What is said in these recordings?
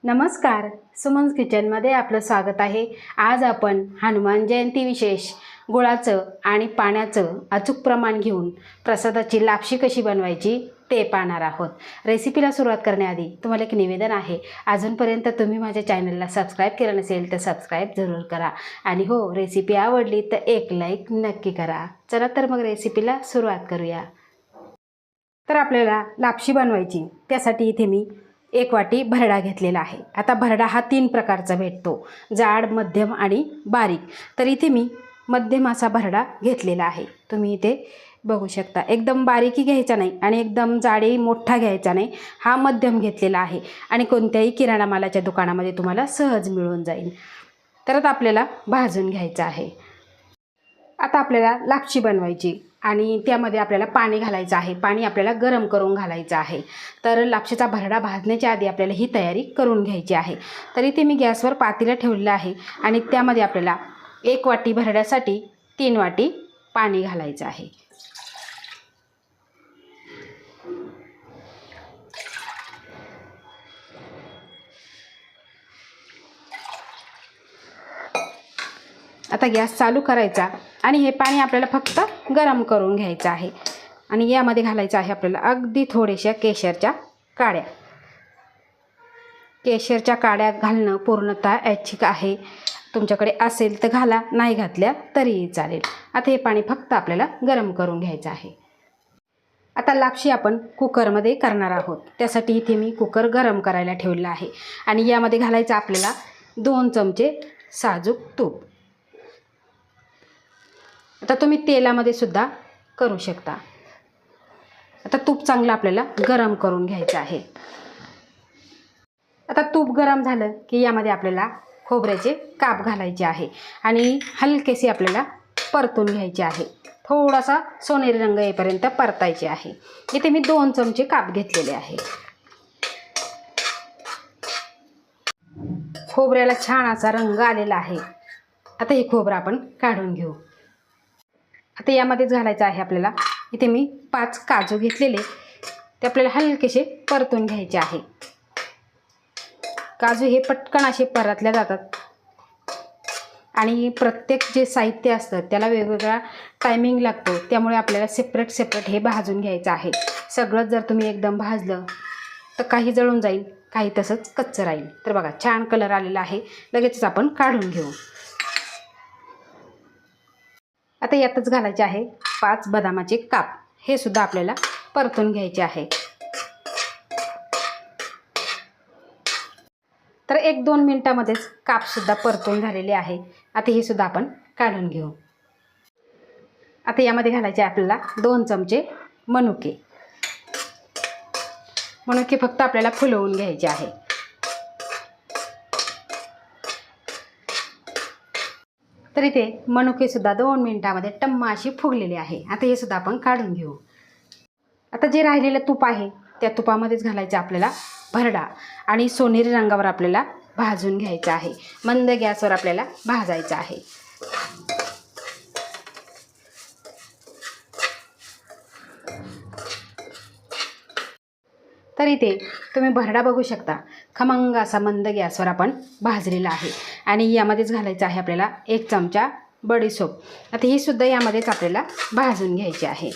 नमस्कार, सुमन्स किचनमध्ये आपलं स्वागत आहे। आज आपण हनुमान जयंती विशेष गुळाचं आणि पाण्याचं अचूक प्रमाण घेऊन प्रसादाची लापशी कशी बनवायची ते पाहणार आहोत। रेसिपीला सुरुवात करण्याआधी तुम्हाला एक निवेदन आहे, अजूनपर्यंत तुम्ही माझ्या चॅनलला सबस्क्राईब केलं नसेल तर सबस्क्राईब जरूर करा आणि हो, रेसिपी आवडली तर एक लाईक नक्की करा। चला तर मग रेसिपीला सुरुवात करूया। तर आपल्याला लापशी बनवायची, त्यासाठी इथे मी 1 वाटी भरडा घेतलेला आहे। आता भरडा हा 3 प्रकारचा भेटतो, जाड, मध्यम आणि बारीक। तर इथे मी मध्यम असा भरडा घेतलेला आहे, तुम्ही इथे बघू शकता। एकदम बारीकही घ्यायचा नाही आणि एकदम जाडही मोठा घ्यायचा नाही, हा मध्यम घेतलेला आहे आणि कोणत्याही किराणा मालाच्या दुकानामध्ये तुम्हाला सहज मिळून जाईल। तर आता आपल्याला भाजून घ्यायचं आहे। आता आपल्याला लापशी बनवायची आणि त्यामध्ये आपल्याला पाणी घालायचं आहे। पाणी आपल्याला गरम करून घालायचं आहे। तर लापशीचा भरडा भाजण्याच्या आधी आपल्याला ही तयारी करून घ्यायची आहे। तर इथे मी गॅसवर पातेलं ठेवलेलं आहे आणि त्यामध्ये आपल्याला 1 वाटी भरड्यासाठी 3 वाटी पाणी घालायचं आहे। आता गॅस चालू करायचा आणि हे पाणी आपल्याला फक्त गरम करून घ्यायचं आहे आणि यामध्ये घालायचं आहे आपल्याला अगदी थोड्याशा केशरच्या काड्या। केशरच्या काड्या घालणं पूर्णतः ऐच्छिक आहे, तुमच्याकडे असेल तर घाला, नाही घातल्या तरीही चालेल। आता हे पाणी फक्त आपल्याला गरम करून घ्यायचं आहे। आता लापशी आपण कुकरमध्ये करणार आहोत, त्यासाठी इथे मी कुकर गरम करायला ठेवलेला आहे आणि यामध्ये घालायचं आपल्याला 2 चमचे साजूक तूप। आता तुम्ही तेलामध्ये सुद्धा करू शकता। आता तूप चांगलं आपल्याला गरम करून घ्यायचं आहे। आता तूप गरम झालं की यामध्ये आपल्याला खोबऱ्याचे काप घालायचे आहे आणि हलकेसे आपल्याला परतून घ्यायचे आहे। थोडासा सोनेरी रंग येईपर्यंत परतायचे आहे। इथे मी 2 चमचे काप घेतलेले आहे। खोबऱ्याला छान असा रंग आलेला आहे। आता हे खोबरं आपण काढून घेऊ। आता यामध्येच घालायचं आहे आपल्याला, इथे मी 5 काजू घेतलेले, ते आपल्याला हलकेसे परतून घ्यायचे आहे। काजू हे पटकन असे परतल्या जातात आणि प्रत्येक जे साहित्य असतं त्याला वेगवेगळा टायमिंग लागतो, त्यामुळे आपल्याला सेपरेट हे भाजून घ्यायचं आहे। सगळं जर तुम्ही एकदम भाजलं तर काही जळून जाईल, काही तसंच कच्चं राहील। तर बघा, छान कलर आलेला आहे, लगेचच आपण काढून घेऊ। आता यातच घालायचे आहे 5 बदामाचे काप, हे सुद्धा आपल्याला परतून घ्यायचे आहे। तर 1-2 मिनिटांमध्येच कापसुद्धा परतून झालेले आहे। आता हे सुद्धा आपण काढून घेऊ। आता यामध्ये घालायचे आपल्याला 2 चमचे मनुके। मनुके फक्त आपल्याला फुलवून घ्यायचे आहे। तर इथे मनुके सुद्धा 2 मिनिटांमध्ये टम्म अशी फुगलेली आहे। आता हे सुद्धा आपण काढून घेऊ। आता जे राहिलेलं तूप आहे त्या तुपामध्येच घालायचं आपल्याला भरडा आणि सोनेरी रंगावर आपल्याला भाजून घ्यायचं आहे। मंद गॅसवर आपल्याला भाजायचं आहे। तर इथे तुम्ही भरडा बघू शकता, खमंग असा मंद गॅसवर आपण भाजलेला आहे आणि यामध्येच घालायचं आहे आपल्याला 1 चमचा बडीशोप। आता ही सुद्धा यामध्येच आपल्याला भाजून घ्यायची आहे।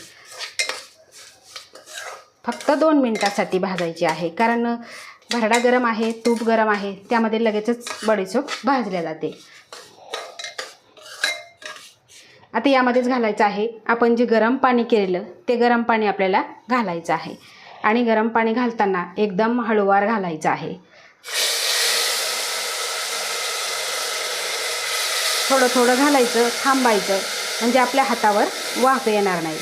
फक्त 2 मिनिटांसाठी भाजायची आहे, कारण भरडा गरम आहे, तूप गरम आहे, त्यामध्ये लगेचच बडीशोप भाजल्या जाते। आता यामध्येच घालायचं आहे आपण जे गरम पाणी केलेलं, ते गरम पाणी आपल्याला घालायचं आहे आणि गरम पाणी घालताना एकदम हळूवार घालायचं आहे। थोडं थोडं घालायचं, थांबायचं, म्हणजे आपल्या हातावर वाफ येणार नाही।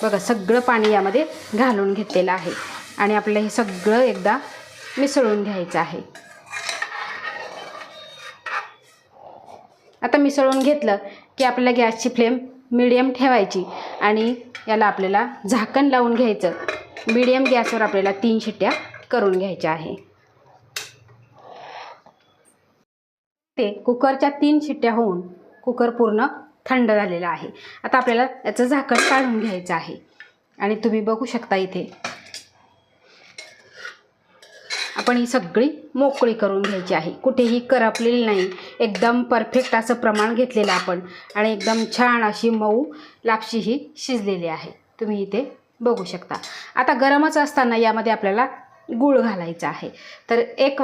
बघा, सगळं पाणी यामध्ये घालून घेतलेलं आहे आणि आपल्याला हे सगळं एकदा मिसळून घ्यायचं आहे। आता मिसळून घेतलं की आपल्याला गॅसची फ्लेम मीडियम ठेवायची आणि याला आपल्याला झाकण लावून घ्यायचं। मीडियम गॅसवर आपल्याला 3 शिट्ट्या करून घ्यायच्या आहे। ते कुकरच्या 3 शिट्ट्या होऊन कुकर पूर्ण थंड झालेला आहे. आता आपल्याला याचं झाकण काढून घ्यायचं आहे आणि तुम्ही बघू शकता इथे आपण ही सगळी मोकळी करून घ्यायची आहे. कुठेही करपलेली नाही, एकदम परफेक्ट असं प्रमाण घेतलेलं आपण आणि एकदम छान अशी मऊ लापशी ही शिजलेली आहे. तुम्ही इथे बघू शकता. आता गरमच असताना यामध्ये आपल्याला गूळ घालायचा आहे. तर एक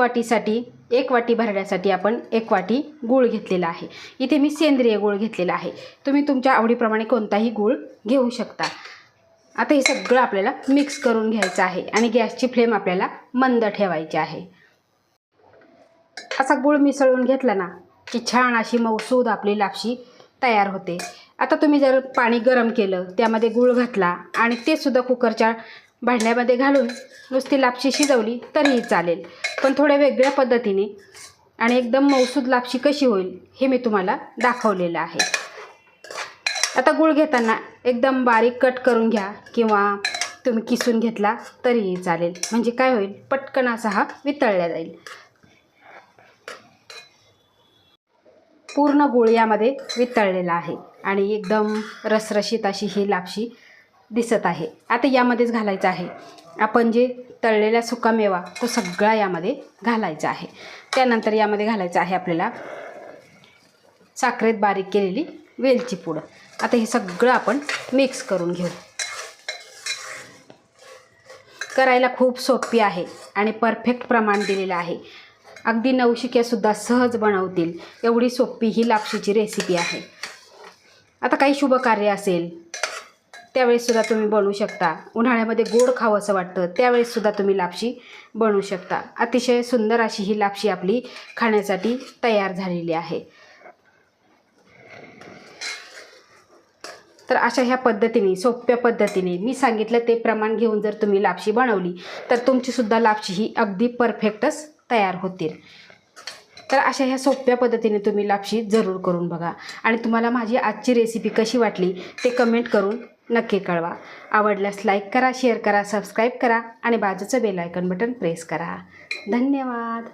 वाटी भरण्यासाठी आपण 1 वाटी गूळ घेतलेला आहे. इथे मी सेंद्रिय गूळ घेतलेला आहे. तुम्ही तुमच्या आवडीप्रमाणे कोणताही गूळ घेऊ शकता. आता हे सगळं आपल्याला मिक्स करून घ्यायचं आहे आणि गॅसची फ्लेम आपल्याला मंद ठेवायची आहे. असा गूळ मिसळून घेतला ना की छान अशी मऊसूद आपली लापशी तयार होते. आता तुम्ही जर पाणी गरम केलं, त्यामध्ये गूळ घातला आणि ते सुद्धा कुकरच्या भांड्यामध्ये घालून नुसती लापशी शिजवली तरीही चालेल. पण थोड्या वेगळ्या पद्धतीने आणि एकदम मऊसूद लापशी कशी होईल हे मी तुम्हाला दाखवलेलं आहे. आता गूळ घेताना एकदम बारीक कट करून घ्या किंवा तुम्ही किसून घेतला तरीही चालेल. म्हणजे काय होईल, पटकन असा हा वितळला जाईल. पूर्ण गूळ यामध्ये वितळलेला आहे आणि एकदम रसरशीत अशी ही लापशी दिसत आहे. आता यामध्येच घालायचं आहे आपण जे तळलेला सुकामेवा, तो सगळा यामध्ये घालायचा आहे. त्यानंतर यामध्ये घालायचं आहे आपल्याला साखरेत बारीक केलेली वेलची पूड. आता हे सगळं आपण मिक्स करून घेऊ. करायला खूप सोपी आहे आणि परफेक्ट प्रमाण दिलेलं आहे. अगदी नवशिक्यासुद्धा सहज बनवतील एवढी सोपी ही लापशीची रेसिपी आहे. आता काही शुभ कार्य असेल त्यावेळेससुद्धा तुम्ही बनवू शकता. उन्हाळ्यामध्ये गोड खावं असं वाटतं त्यावेळेससुद्धा तुम्ही लापशी बनवू शकता. अतिशय सुंदर अशी ही लापशी आपली खाण्यासाठी तयार झालेली आहे. तर अशा ह्या पद्धतीने, सोप्या पद्धतीने मी सांगितलं ते प्रमाण घेऊन जर तुम्ही लापशी बनवली तर तुमचीसुद्धा लापशी ही अगदी परफेक्टच तयार होतील. तर अशा ह्या सोप्या पद्धतीने तुम्ही लापशी जरूर करून बघा आणि तुम्हाला माझी आजची रेसिपी कशी वाटली ते कमेंट करून नक्की कळवा. आवडल्यास लाईक करा, शेअर करा, सबस्क्राईब करा आणि बाजूचं बेल आयकॉन बटन प्रेस करा. धन्यवाद.